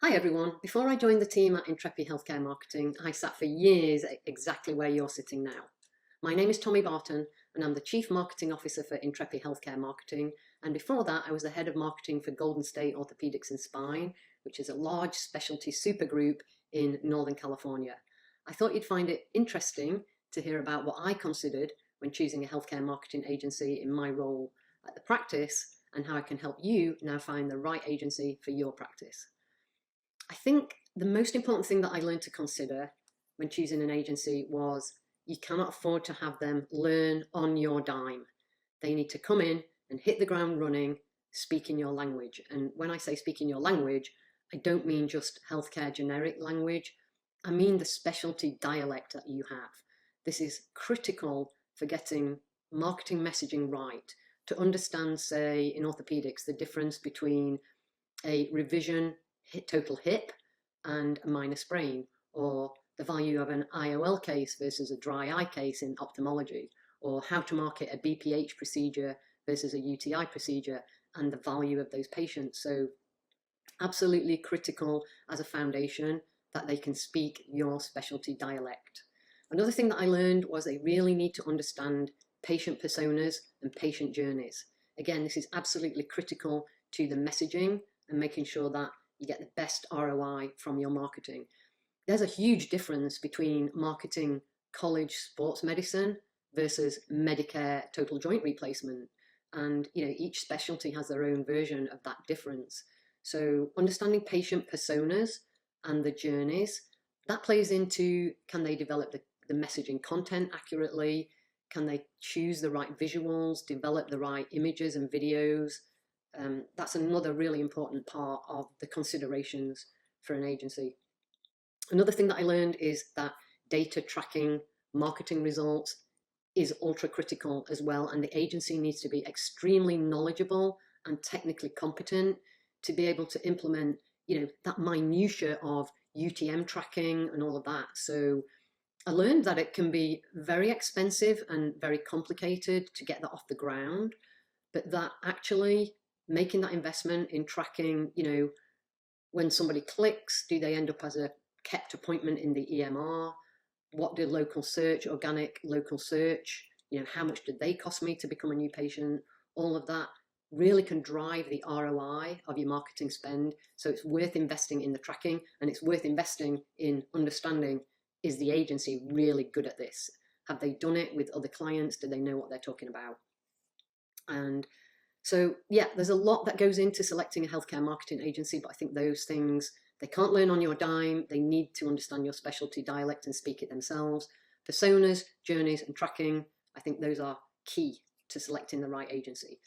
Hi everyone. Before I joined the team at Intrepy Healthcare Marketing, I sat for years exactly where you're sitting now. My name is Tomi Barton and I'm the Chief Marketing Officer for Intrepy Healthcare Marketing. And before that, I was the Head of Marketing for Golden State Orthopedics and Spine, which is a large specialty supergroup in Northern California. I thought you'd find it interesting to hear about what I considered when choosing a healthcare marketing agency in my role at the practice and how I can help you now find the right agency for your practice. I think the most important thing that I learned to consider when choosing an agency was you cannot afford to have them learn on your dime. They need to come in and hit the ground running, speaking your language. And when I say speaking your language, I don't mean just healthcare generic language. I mean the specialty dialect that you have. This is critical for getting marketing messaging right, to understand, say, in orthopedics, the difference between a revision total hip and a minor sprain, or the value of an IOL case versus a dry eye case in ophthalmology, or how to market a BPH procedure versus a UTI procedure and the value of those patients. So absolutely critical as a foundation that they can speak your specialty dialect. Another thing that I learned was they really need to understand patient personas and patient journeys. Again, this is absolutely critical to the messaging and making sure that you get the best ROI from your marketing. There's a huge difference between marketing college sports medicine versus Medicare total joint replacement. And each specialty has their own version of that difference. So understanding patient personas and the journeys, that plays into, can they develop the messaging content accurately? Can they choose the right visuals, develop the right images and videos? That's another really important part of the considerations for an agency. Another thing that I learned is that data tracking marketing results is ultra critical as well, and the agency needs to be extremely knowledgeable and technically competent to be able to implement that minutia of UTM tracking and all of that. So I learned that it can be very expensive and very complicated to get that off the ground, but that actually making that investment in tracking, when somebody clicks, do they end up as a kept appointment in the EMR? What did local search, organic local search, how much did they cost me to become a new patient? All of that really can drive the ROI of your marketing spend. So it's worth investing in the tracking, and it's worth investing in understanding, is the agency really good at this? Have they done it with other clients? Do they know what they're talking about? And so, yeah, there's a lot that goes into selecting a healthcare marketing agency, but I think those things, they can't learn on your dime. They need to understand your specialty dialect and speak it themselves. Personas, journeys, and tracking, I think those are key to selecting the right agency.